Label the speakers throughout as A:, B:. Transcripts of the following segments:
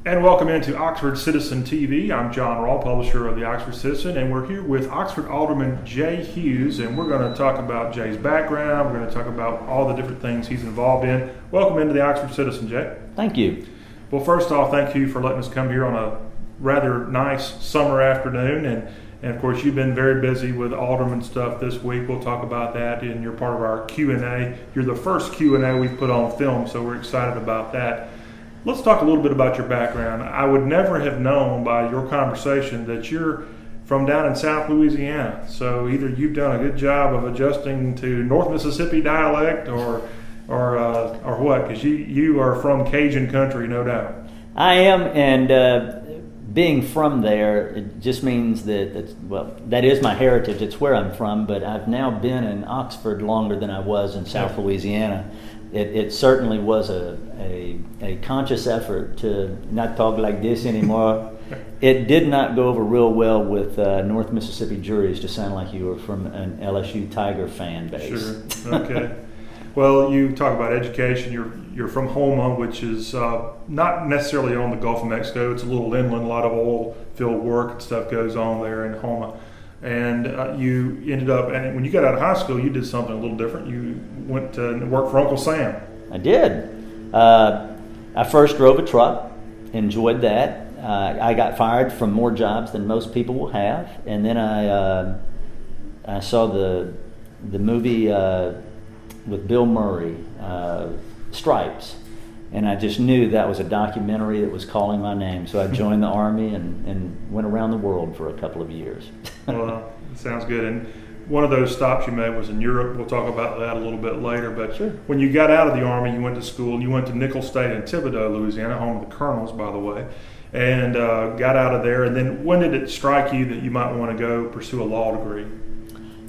A: And welcome into Oxford Citizen TV. I'm Jon Rawl, publisher of the Oxford Citizen, and we're here with Oxford Alderman Jay Hughes, and we're going to talk about Jay's background. We're going to talk about all the different things he's involved in. Welcome into the Oxford Citizen, Jay.
B: Thank you.
A: Well, first off, thank you for letting us come here on a rather nice summer afternoon, and of course, you've been very busy with alderman stuff this week. We'll talk about that, and you're part of our Q&A. You're the first Q&A we've put on film, so we're excited about that. Let's talk a little bit about your background. I would never have known by your conversation that you're from down in South Louisiana. So either you've done a good job of adjusting to North Mississippi dialect or what? Because you are from Cajun country, no doubt.
B: I am, and being from there, it just means that that is my heritage. It's where I'm from, but I've now been in Oxford longer than I was in South Louisiana. It certainly was a conscious effort to not talk like this anymore. It did not go over real well with North Mississippi juries to sound like you were from an LSU Tiger fan base.
A: Sure. Okay. Well, you talk about education. You're from Houma, which is not necessarily on the Gulf of Mexico. It's a little inland. A lot of oil field work and stuff goes on there in Houma. And you ended up, and when you got out of high school, you did something a little different. You went to work for Uncle Sam.
B: I did. I first drove a truck, enjoyed that. I got fired from more jobs than most people will have, and then I saw the movie with Bill Murray, Stripes, and I just knew that was a documentary that was calling my name. So I joined the Army and went around the world for a couple of years.
A: Well, it sounds good. And one of those stops you made was in Europe. We'll talk about that a little bit later. But
B: sure.
A: When you got out of the Army, you went to school, and you went to Nicholls State in Thibodaux, Louisiana, home of the Colonels, by the way, and got out of there. And then when did it strike you that you might want to go pursue a law degree?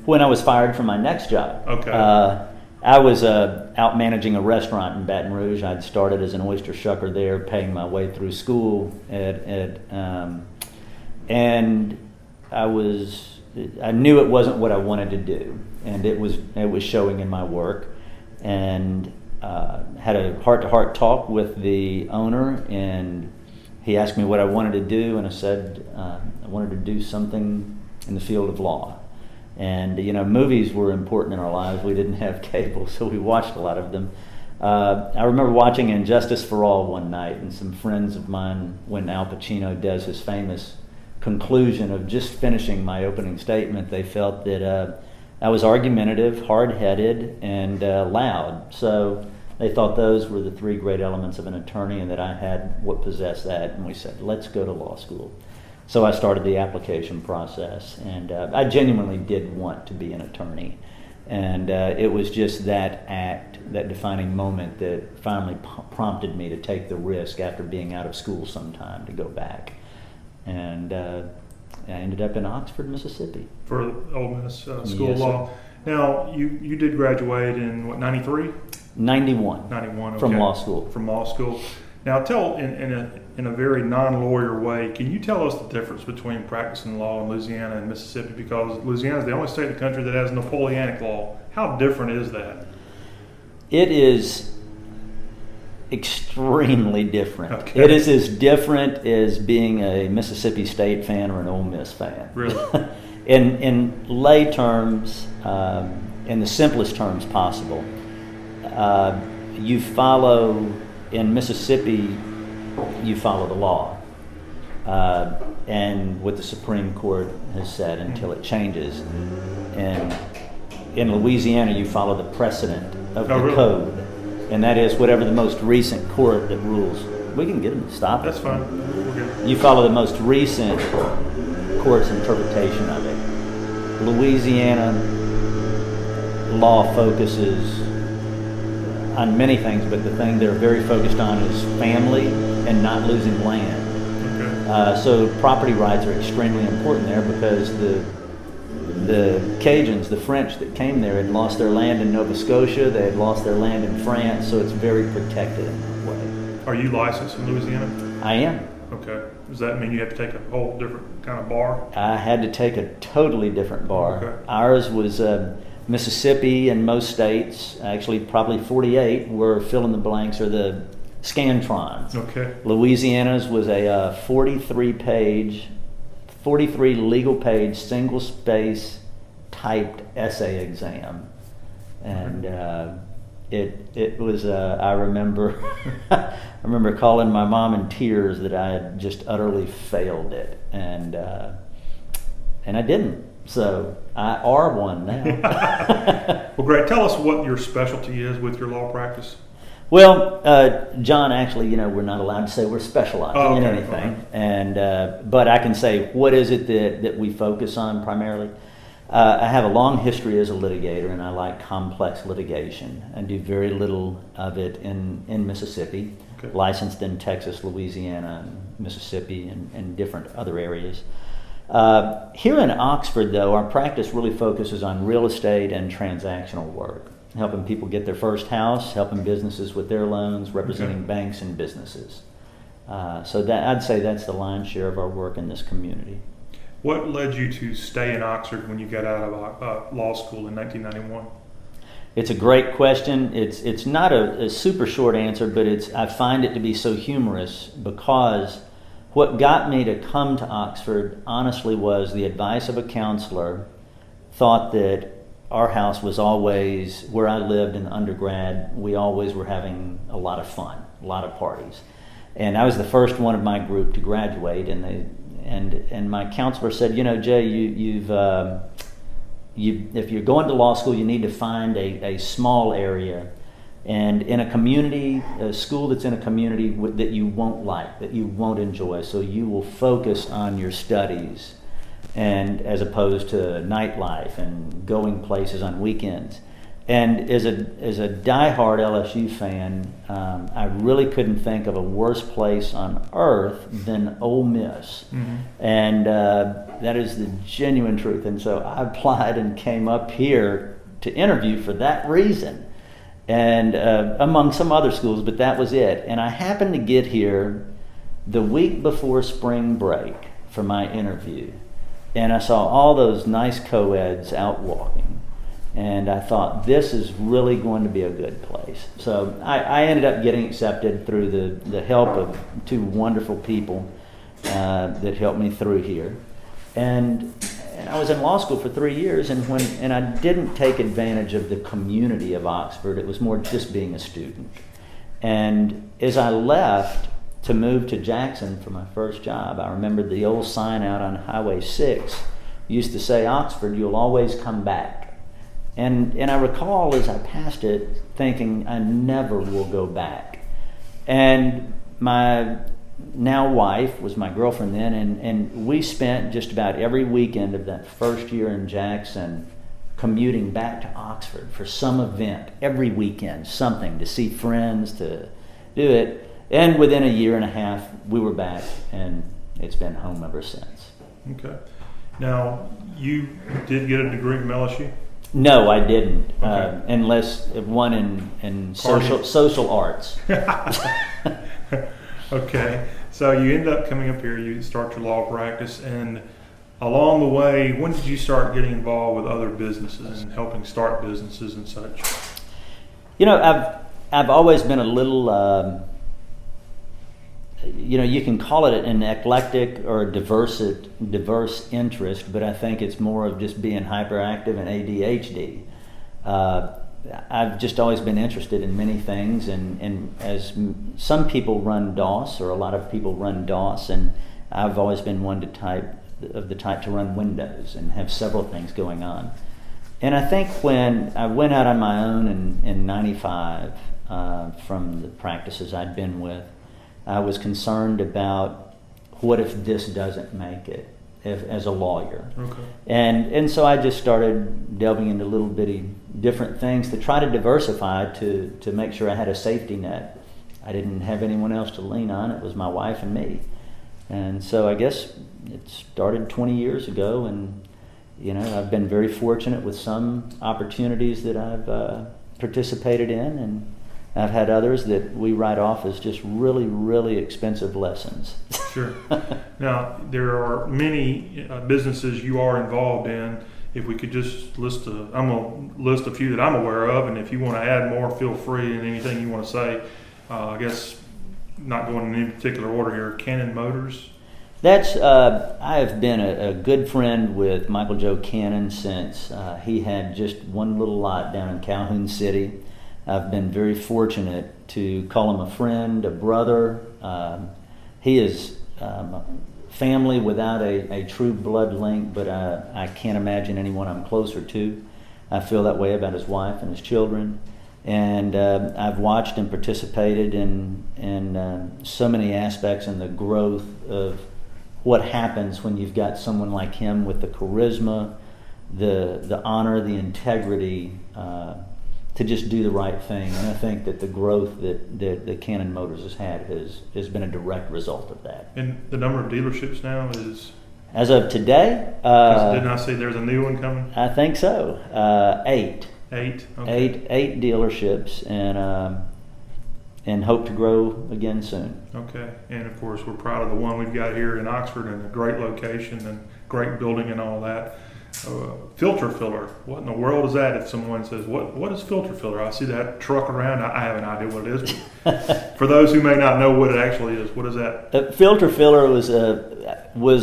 B: When I was fired from my next job.
A: Okay.
B: I was out managing a restaurant in Baton Rouge. I'd started as an oyster shucker there, paying my way through school, and I knew it wasn't what I wanted to do, and it was showing in my work, and had a heart-to-heart talk with the owner, and he asked me what I wanted to do, and I said I wanted to do something in the field of law. And movies were important in our lives. We didn't have cable, so we watched a lot of them. I remember watching Injustice for All one night, and some friends of mine, when Al Pacino does his famous conclusion of just finishing my opening statement, they felt that I was argumentative, hard-headed, and loud. So they thought those were the three great elements of an attorney, and that I had what possessed that. And we said, let's go to law school. So I started the application process, and I genuinely did want to be an attorney. And it was just that act, that defining moment, that finally prompted me to take the risk after being out of school some time to go back. And I ended up in Oxford, Mississippi.
A: For Ole Miss School of
B: Yes,
A: Law.
B: sir.
A: Now, you did graduate in, what, 93?
B: 91.
A: 91, okay.
B: From law school.
A: From law school. Now, tell, in a very non-lawyer way, can you tell us the difference between practicing law in Louisiana and Mississippi? Because Louisiana is the only state in the country that has Napoleonic law. How different is that?
B: It is extremely different.
A: Okay.
B: It is as different as being a Mississippi State fan or an Ole Miss fan.
A: Really?
B: In lay terms, in the simplest terms possible, you follow, in Mississippi, you follow the law and what the Supreme Court has said until it changes. And in Louisiana, you follow the precedent of the
A: really?
B: code, and that is whatever the most recent court that rules. We can get them to stop it.
A: That's fine. We're good.
B: You follow the most recent court's interpretation of it. Louisiana law focuses on many things, but the thing they're very focused on is family and not losing land.
A: Okay.
B: So property rights are extremely important there, because the Cajuns, the French that came there, had lost their land in Nova Scotia, they had lost their land in France, so it's very protected in that way.
A: Are you licensed in Louisiana?
B: I am.
A: Okay. Does that mean you have to take a whole different kind of bar?
B: I had to take a totally different bar.
A: Okay.
B: Ours was Mississippi, and most states, actually probably 48, were fill in the blanks, or the Scantrons.
A: Okay.
B: Louisiana's was a 43 legal page, single space typed essay exam. And it was, I remember I remember calling my mom in tears that I had just utterly failed it. And I didn't. So I are one now.
A: Well, great. Tell us what your specialty is with your law practice.
B: Well, John, actually, we're not allowed to say we're specializing in anything.
A: Okay.
B: And but I can say, what is it that we focus on primarily? I have a long history as a litigator, and I like complex litigation. I do very little of it in Mississippi,
A: Okay.
B: licensed in Texas, Louisiana, and Mississippi, and different other areas. Here in Oxford, though, our practice really focuses on real estate and transactional work, helping people get their first house, helping businesses with their loans, representing
A: Okay.
B: banks and businesses. So that I'd say that's the lion's share of our work in this community.
A: What led you to stay in Oxford when you got out of law school in 1991?
B: It's a great question. It's not a super short answer, but I find it to be so humorous because what got me to come to Oxford, honestly, was the advice of a counselor. Thought that our house was always, where I lived in undergrad, we always were having a lot of fun, a lot of parties. And I was the first one of my group to graduate, and my counselor said, Jay, if you're going to law school, you need to find a small area, and in a community, a school that's in a community that you won't like, that you won't enjoy, so you will focus on your studies, and as opposed to nightlife and going places on weekends. And as a diehard LSU fan, I really couldn't think of a worse place on earth than Ole Miss. Mm-hmm. And that is the genuine truth. And so I applied and came up here to interview for that reason, and among some other schools, but that was it. And I happened to get here the week before spring break for my interview, and I saw all those nice co-eds out walking. And I thought, this is really going to be a good place. So I ended up getting accepted through the help of two wonderful people that helped me through here. And I was in law school for 3 years, and I didn't take advantage of the community of Oxford. It was more just being a student. And as I left to move to Jackson for my first job, I remembered the old sign out on Highway 6 used to say, "Oxford, you'll always come back." And I recall as I passed it thinking, I never will go back. And my now wife was my girlfriend then, and we spent just about every weekend of that first year in Jackson commuting back to Oxford for some event, every weekend, something, to see friends, to do it. And within a year and a half, we were back, and it's been home ever since.
A: Okay. Now, you did get a degree from LSU?
B: No, I didn't,
A: Okay.
B: unless one in social arts.
A: Okay, so you end up coming up here, you start your law practice, and along the way, when did you start getting involved with other businesses and helping start businesses and such?
B: I've always been a little, you can call it an eclectic or a diverse interest, but I think it's more of just being hyperactive and ADHD. I've just always been interested in many things, and as some people run DOS, or a lot of people run DOS, and I've always been one of the type to run Windows and have several things going on. And I think when I went out on my own in 95 from the practices I'd been with, I was concerned about what if this doesn't make it as a lawyer.
A: Okay.
B: And so I just started delving into little bitty different things to try to diversify to make sure I had a safety net. I didn't have anyone else to lean on. It was my wife and me. And so I guess it started 20 years ago, and I've been very fortunate with some opportunities that I've participated in, and I've had others that we write off as just really, really expensive lessons.
A: Sure. Now, there are many businesses you are involved in. If we could just I'm going to list a few that I'm aware of, and if you want to add more, feel free, and anything you want to say. I guess not going in any particular order here, Cannon Motors.
B: That's I have been a good friend with Michael Joe Cannon since he had just one little lot down in Calhoun City. I've been very fortunate to call him a friend, a brother. He is family without a true blood link, but I can't imagine anyone I'm closer to. I feel that way about his wife and his children. And I've watched and participated in so many aspects in the growth of what happens when you've got someone like him with the charisma, the honor, the integrity to just do the right thing. And I think that the growth that Cannon Motors has had has been a direct result of that.
A: And the number of dealerships now is?
B: As of today?
A: Didn't I see there's a new one coming?
B: I think so. 8.
A: 8? Okay.
B: Eight dealerships, and hope to grow again soon.
A: Okay, and of course we're proud of the one we've got here in Oxford, and a great location and great building and all that. Filter filler, what in the world is that? If someone says, what is filter filler? I see that truck around, I have an idea what it is. But for those who may not know what it actually is, what is that?
B: Filter filler was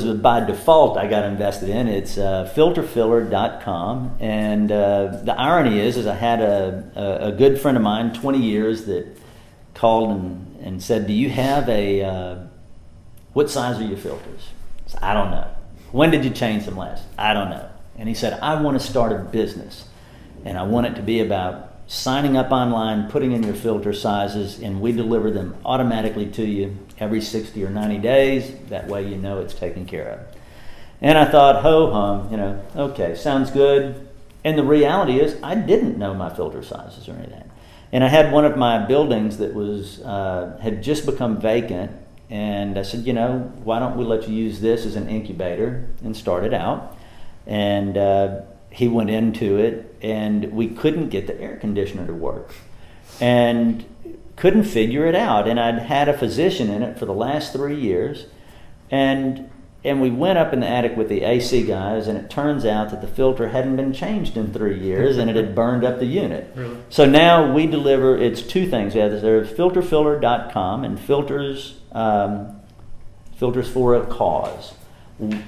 B: by default I got invested in. It's filterfiller.com, and the irony is I had a good friend of mine, 20 years, that called and said, do you have what size are your filters? I said, I don't know. When did you change them last? I don't know. And he said, I want to start a business, and I want it to be about signing up online, putting in your filter sizes, and we deliver them automatically to you every 60 or 90 days. That way you know it's taken care of. And I thought, ho-hum, okay, sounds good. And the reality is I didn't know my filter sizes or any of that. And I had one of my buildings that had just become vacant, and I said, why don't we let you use this as an incubator, and start it out. And he went into it, and we couldn't get the air conditioner to work and couldn't figure it out. And I'd had a physician in it for the last 3 years, and we went up in the attic with the AC guys, and it turns out that the filter hadn't been changed in 3 years, and it had burned up the unit. Really? So now we deliver, it's two things. There's filterfiller.com and filters for a cause.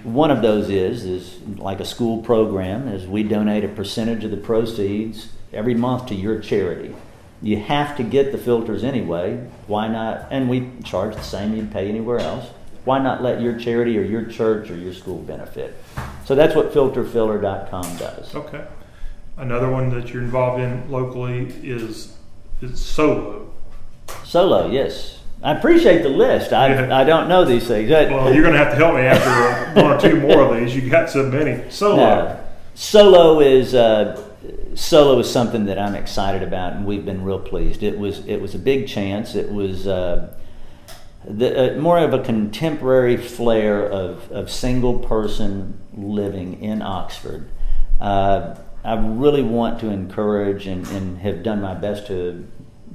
B: One of those is like a school program, is we donate a percentage of the proceeds every month to your charity. You have to get the filters anyway. Why not? And we charge the same you'd pay anywhere else. Why not let your charity or your church or your school benefit? So that's what filterfiller.com does.
A: Okay. Another one that you're involved in locally is Solo.
B: Solo, yes. I appreciate the list. I don't know these things.
A: Well, you're going to have to help me after one or two more of these. You got so many. Solo.
B: No. Solo is something that I'm excited about, and we've been real pleased. It was a big chance. It was more of a contemporary flair of single person living in Oxford. I really want to encourage and have done my best to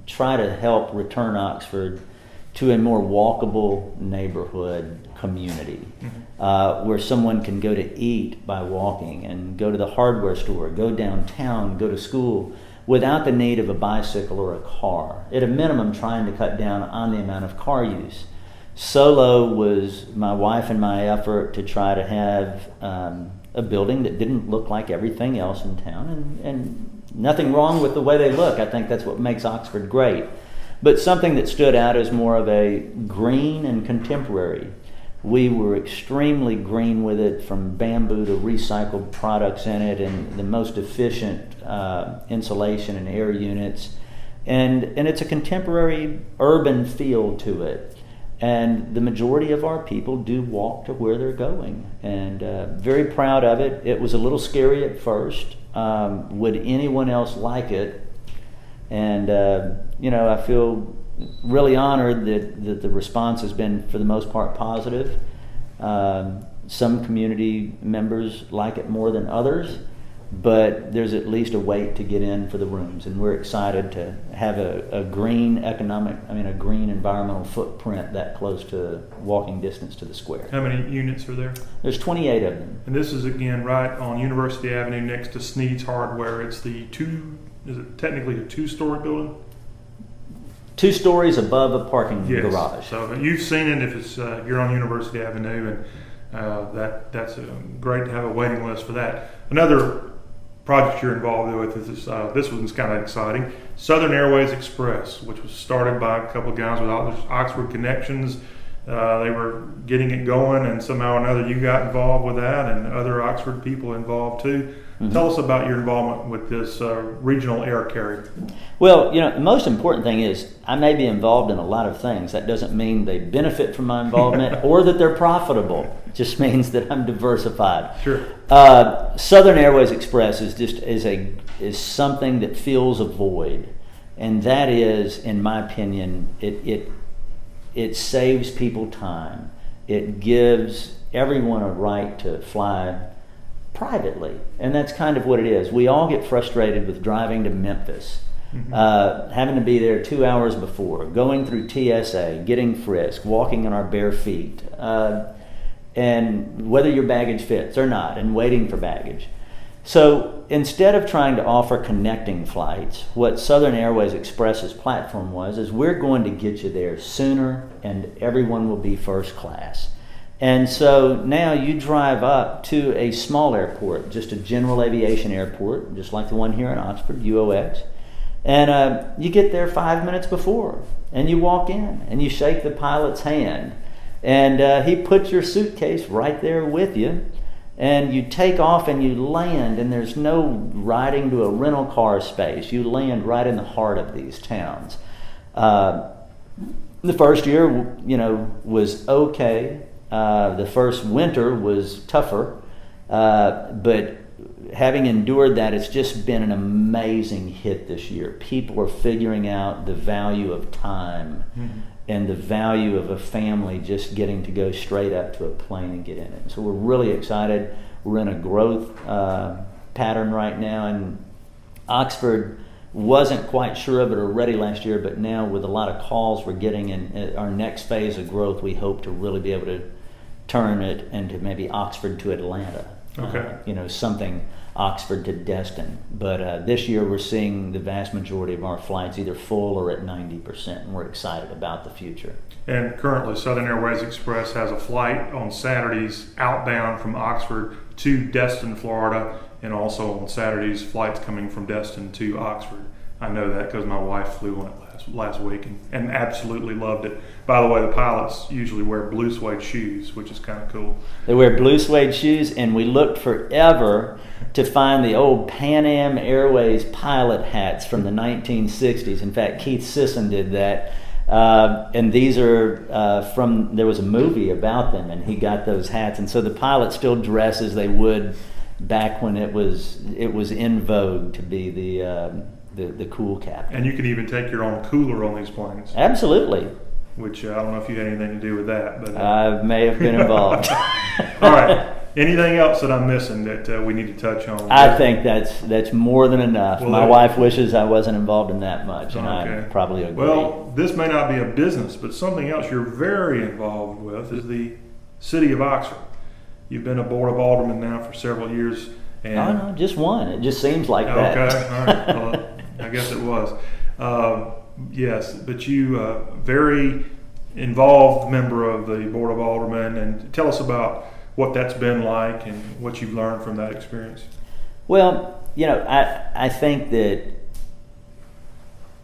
B: try to help return Oxford to a more walkable neighborhood community, where someone can go to eat by walking and go to the hardware store, go downtown, go to school without the need of a bicycle or a car. At a minimum, trying to cut down on the amount of car use. Solo was my wife and my effort to try to have a building that didn't look like everything else in town, and nothing wrong with the way they look. I think that's what makes Oxford great. But something that stood out as more of a green and contemporary. We were extremely green with it, from bamboo to recycled products in it, and the most efficient insulation and air units. And it's a contemporary urban feel to it. And the majority of our people do walk to where they're going. And very proud of it. It was a little scary at first. Would anyone else like it? And I feel really honored that the response has been, for the most part, positive. Some community members like it more than others, but there's at least a wait to get in for the rooms, and we're excited to have a green environmental footprint that close to walking distance to the square.
A: How many units are there?
B: There's 28 of them.
A: And this is, again, right on University Avenue next to Sneed's Hardware. It's is it technically a two-story building? 2
B: stories above a parking
A: yes.
B: garage.
A: So you've seen it if it's you're on University Avenue, and that's great to have a waiting list for that. Another project you're involved with is this one's kind of exciting. Southern Airways Express, which was started by a couple of guys with Oxford connections. They were getting it going, and somehow or another you got involved with that, and other Oxford people involved too. Mm-hmm. Tell us about your involvement with this regional air carrier.
B: Well, the most important thing is I may be involved in a lot of things. That doesn't mean they benefit from my involvement or that they're profitable. It just means that I'm diversified.
A: Sure.
B: Southern Airways Express is something that fills a void, and that is, in my opinion, it saves people time. It gives everyone a right to fly privately, and that's kind of what it is. We all get frustrated with driving to Memphis, having to be there 2 hours before, going through TSA, getting frisked, walking on our bare feet, and whether your baggage fits or not, and waiting for baggage. So instead of trying to offer connecting flights, what Southern Airways Express's platform is we're going to get you there sooner, and everyone will be first class. And so now you drive up to a small airport, just a general aviation airport, just like the one here in Oxford, UOX, and you get there 5 minutes before, and you walk in, and you shake the pilot's hand, and he puts your suitcase right there with you, and you take off and you land, and there's no riding to a rental car space. You land right in the heart of these towns. The first year, was okay. The first winter was tougher, but having endured that, it's just been an amazing hit this year. People are figuring out the value of time and the value of a family just getting to go straight up to a plane and get in it. So we're really excited. We're in a growth pattern right now, and Oxford wasn't quite sure of it already last year, but now with a lot of calls we're getting in our next phase of growth, we hope to really be able to turn it into maybe Oxford to Atlanta.
A: Okay.
B: Something Oxford to Destin. But this year we're seeing the vast majority of our flights either full or at 90%, and we're excited about the future.
A: And currently Southern Airways Express has a flight on Saturdays outbound from Oxford to Destin, Florida, and also on Saturdays flights coming from Destin to Oxford. I know that because my wife flew on it last week and absolutely loved it. By the way, the pilots usually wear blue suede shoes, which is kind of cool.
B: They wear blue suede shoes, and we looked forever to find the old Pan Am Airways pilot hats from the 1960s. In fact, Keith Sisson did that. And these are there was a movie about them, and he got those hats. And so the pilots still dress as they would back when it was in vogue to be the cool captain.
A: And you can even take your own cooler on these planes.
B: Absolutely.
A: Which I don't know if you had anything to do with that, but
B: I may have been involved.
A: All right. Anything else that I'm missing that we need to touch on?
B: I think that's more than enough. Well, my wife wishes I wasn't involved in that much, and
A: okay.
B: I probably agree.
A: Well, this may not be a business, but something else you're very involved with is the city of Oxford. You've been a board of aldermen now for several years. And
B: no, just one. It just seems like that.
A: Okay, all right. Well, I guess it was. Yes, but you very involved member of the board of aldermen, and tell us about what that's been like and what you've learned from that experience.
B: Well, I think that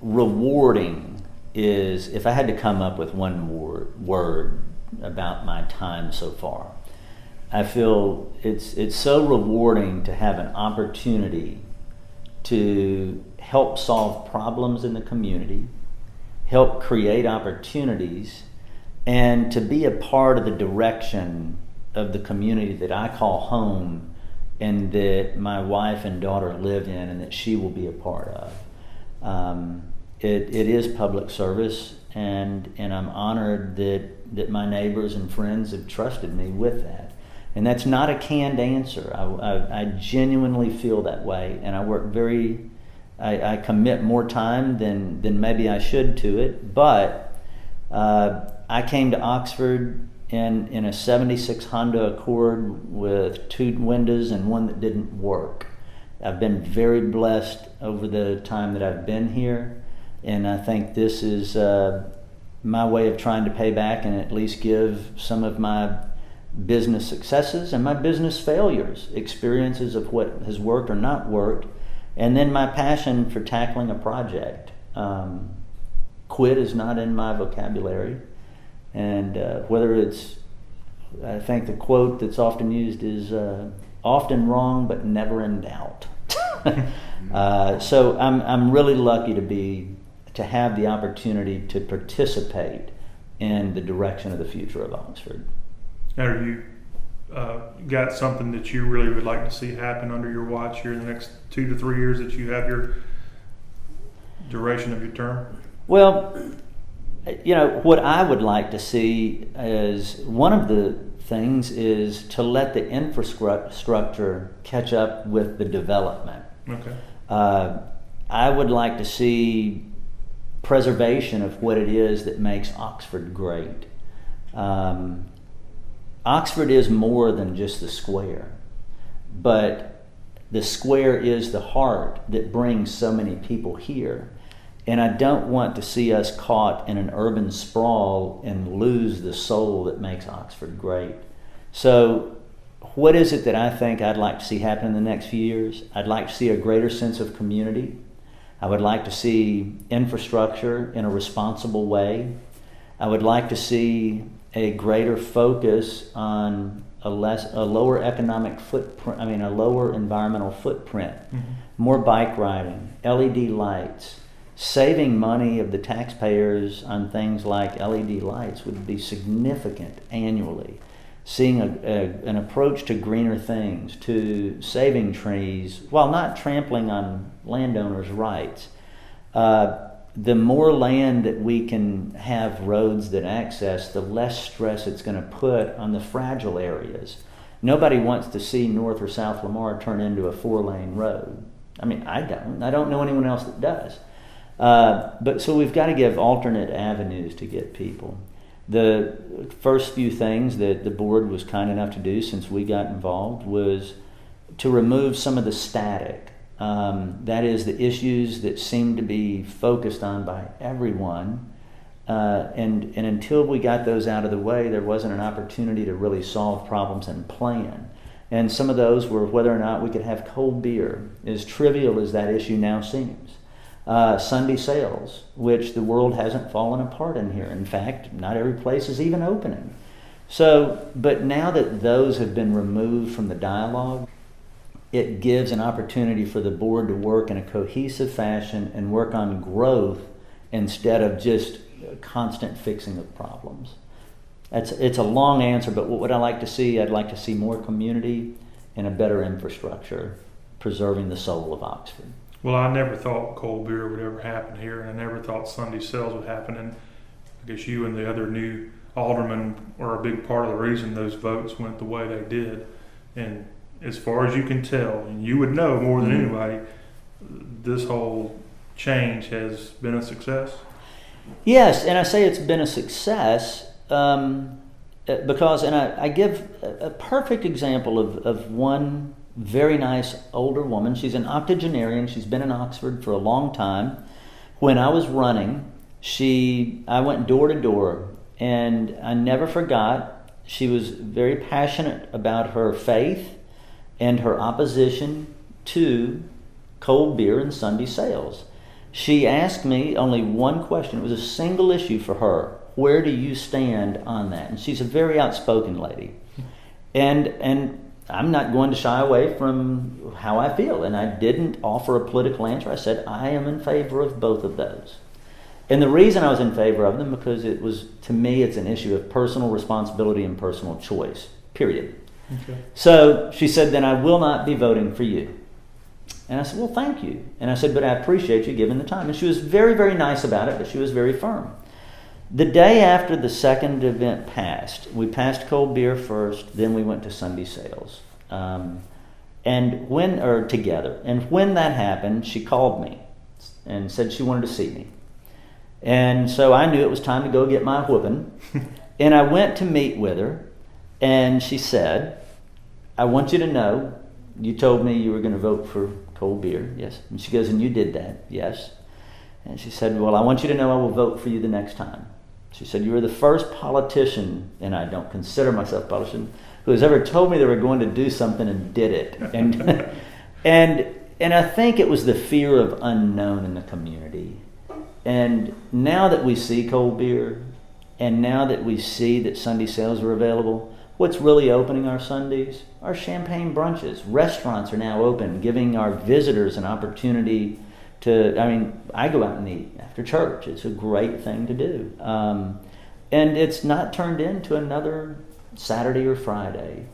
B: rewarding is, if I had to come up with one word about my time so far, I feel it's so rewarding to have an opportunity to help solve problems in the community, help create opportunities, and to be a part of the direction of the community that I call home, and that my wife and daughter live in, and that she will be a part of. It is public service, and I'm honored that my neighbors and friends have trusted me with that. And that's not a canned answer. I genuinely feel that way, and I work I commit more time than maybe I should to it, but I came to Oxford in a 76 Honda Accord with 2 windows and one that didn't work. I've been very blessed over the time that I've been here. And I think this is my way of trying to pay back and at least give some of my business successes and my business failures, experiences of what has worked or not worked, and then my passion for tackling a project. Quit is not in my vocabulary, and whether it's, I think the quote that's often used is often wrong but never in doubt. So I'm really lucky to have the opportunity to participate in the direction of the future of Oxford.
A: Have you got something that you really would like to see happen under your watch here in the next 2 to 3 years that you have your duration of your term?
B: Well, what I would like to see is, one of the things is to let the infrastructure catch up with the development.
A: Okay.
B: I would like to see preservation of what it is that makes Oxford great. Oxford is more than just the square, but the square is the heart that brings so many people here. And I don't want to see us caught in an urban sprawl and lose the soul that makes Oxford great. So what is it that I think I'd like to see happen in the next few years? I'd like to see a greater sense of community. I would like to see infrastructure in a responsible way. I would like to see a greater focus on a lower economic footprint, a lower environmental footprint, more bike riding, LED lights. Saving money of the taxpayers on things like LED lights would be significant annually. Seeing an approach to greener things, to saving trees, while not trampling on landowners' rights. The more land that we can have roads that access, the less stress it's going to put on the fragile areas. Nobody wants to see North or South Lamar turn into a 4-lane road. I don't know anyone else that does. But so we've got to give alternate avenues to get people. The first few things that the board was kind enough to do since we got involved was to remove some of the static. That is, the issues that seem to be focused on by everyone. And until we got those out of the way, there wasn't an opportunity to really solve problems and plan. And some of those were whether or not we could have cold beer, as trivial as that issue now seems. Sunday sales, which the world hasn't fallen apart in here. In fact, not every place is even opening. So, but now that those have been removed from the dialogue, it gives an opportunity for the board to work in a cohesive fashion and work on growth instead of just constant fixing of problems. It's a long answer, but what would I like to see? I'd like to see more community and a better infrastructure, preserving the soul of Oxford.
A: Well, I never thought cold beer would ever happen here, and I never thought Sunday sales would happen. And I guess you and the other new aldermen are a big part of the reason those votes went the way they did. And as far as you can tell, and you would know more than anybody, this whole change has been a success.
B: Yes, and I say it's been a success because, and I give a perfect example of one very nice older woman. She's an octogenarian. She's been in Oxford for a long time. When I was running, I went door to door, and I never forgot. She was very passionate about her faith and her opposition to cold beer and Sunday sales. She asked me only one question. It was a single issue for her. Where do you stand on that? And she's a very outspoken lady. And I'm not going to shy away from how I feel. And I didn't offer a political answer. I said, I am in favor of both of those. And the reason I was in favor of them, because it was, to me, it's an issue of personal responsibility and personal choice, period. Okay. So she said, then I will not be voting for you. And I said, well, thank you. And I said, but I appreciate you giving the time. And she was very, very nice about it, but she was very firm. The day after the second event passed, we passed cold beer first, then we went to Sunday sales. Together. And when that happened, she called me and said she wanted to see me. And so I knew it was time to go get my whooping. And I went to meet with her, and she said, I want you to know, you told me you were going to vote for cold beer. Yes. And she goes, and you did that. Yes. And she said, well, I want you to know I will vote for you the next time. She said, you are the first politician, and I don't consider myself a politician, who has ever told me they were going to do something and did it. And and I think it was the fear of unknown in the community. And now that we see cold beer, and now that we see that Sunday sales are available, what's really opening our Sundays are champagne brunches. Restaurants are now open, giving our visitors an opportunity to, I go out and eat after church. It's a great thing to do. And it's not turned into another Saturday or Friday.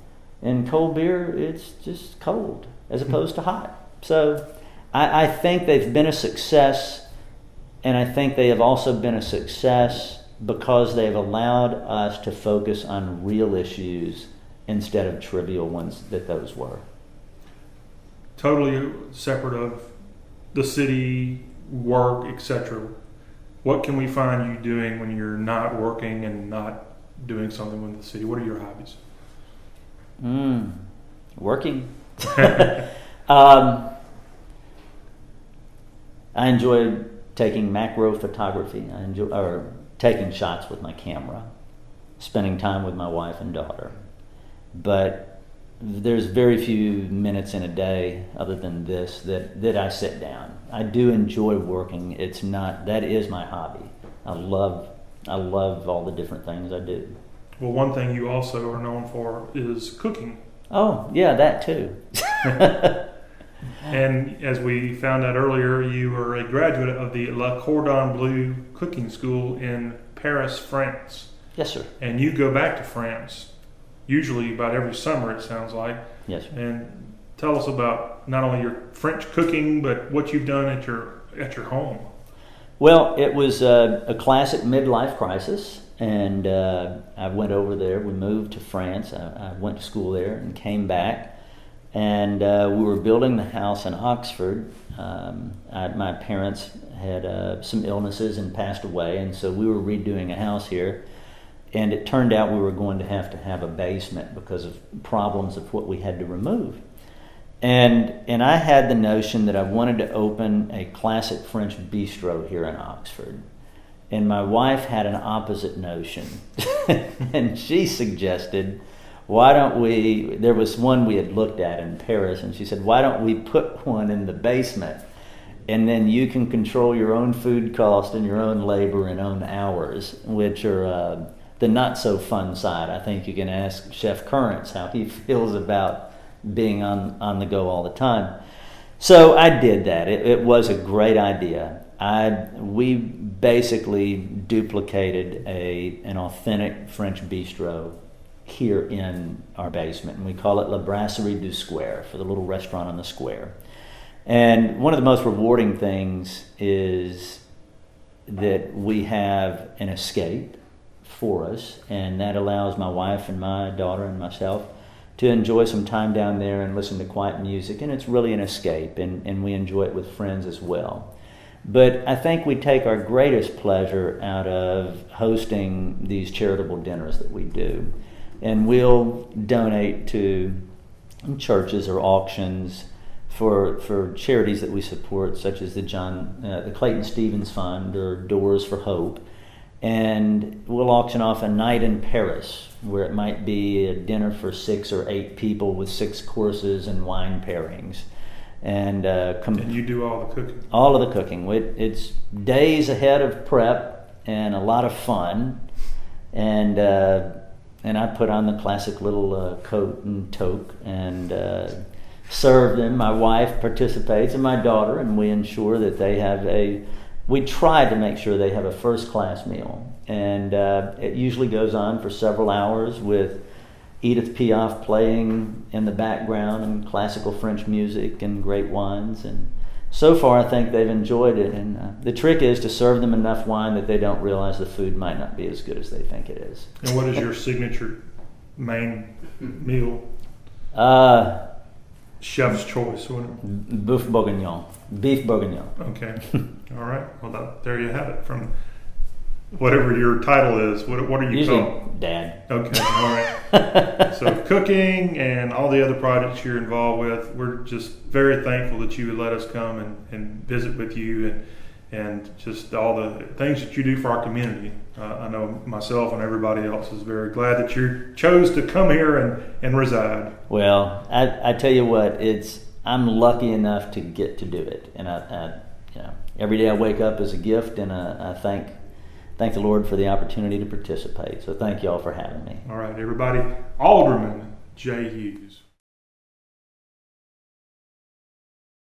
B: And cold beer, it's just cold as opposed to hot. So I think they've been a success, and I think they have also been a success because they've allowed us to focus on real issues instead of trivial ones that those were.
A: Totally separate of the city, work, etc. What can we find you doing when you're not working and not doing something with the city? What are your hobbies?
B: Working. I enjoy taking macro photography. I enjoy taking shots with my camera, spending time with my wife and daughter. But there's very few minutes in a day other than this that I sit down. I do enjoy working. That is my hobby. I love all the different things I do.
A: Well, one thing you also are known for is cooking.
B: Oh, yeah, that too.
A: And as we found out earlier, you are a graduate of the Le Cordon Bleu Cooking School in Paris, France.
B: Yes, sir.
A: And you go back to France, usually about every summer, it sounds like.
B: Yes, sir.
A: And tell us about not only your French cooking, but what you've done at your home.
B: Well, it was a classic midlife crisis, and I went over there. We moved to France. I went to school there and came back. And we were building the house in Oxford. My parents had some illnesses and passed away, and so we were redoing a house here. And it turned out we were going to have a basement because of problems of what we had to remove. And I had the notion that I wanted to open a classic French bistro here in Oxford. And my wife had an opposite notion. And she suggested, why don't we, there was one we had looked at in Paris, and she said, why don't we put one in the basement, and then you can control your own food cost and your own labor and own hours, which are the not so fun side. I think you can ask Chef Currents how he feels about being on the go all the time. So I did that. It was a great idea. We basically duplicated an authentic French bistro here in our basement, and we call it La Brasserie du Square, for the little restaurant on the square. And one of the most rewarding things is that we have an escape for us, and that allows my wife and my daughter and myself to enjoy some time down there and listen to quiet music, and it's really an escape, and we enjoy it with friends as well. But I think we take our greatest pleasure out of hosting these charitable dinners that we do. And we'll donate to churches or auctions for charities that we support, such as the Clayton Stevens Fund or Doors for Hope. And we'll auction off a night in Paris, where it might be a dinner for 6 or 8 people with 6 courses and wine pairings. And
A: you do all the cooking?
B: All of the cooking. It's days ahead of prep and a lot of fun. And I put on the classic little coat and toque and serve them. My wife participates, and my daughter, and we ensure that they have we try to make sure they have a first-class meal. And it usually goes on for several hours with Edith Piaf playing in the background and classical French music and great wines. And so far, I think they've enjoyed it. And the trick is to serve them enough wine that they don't realize the food might not be as good as they think it is.
A: And what is your signature main meal? Chef's choice.
B: Beef bourguignon. Beef bourguignon.
A: Okay. All right. Well, there you have it. From whatever your title is, what are you
B: usually
A: called?
B: Dad. Okay.
A: All right. So cooking and all the other projects you're involved with, we're just very thankful that you would let us come and visit with you and just all the things that you do for our community. I know myself and everybody else is very glad that you chose to come here and reside.
B: Well, I tell you what, I'm lucky enough to get to do it, and every day I wake up is a gift, and I thank the Lord for the opportunity to participate. So thank you all for having me.
A: All right, everybody. Alderman Jay Hughes.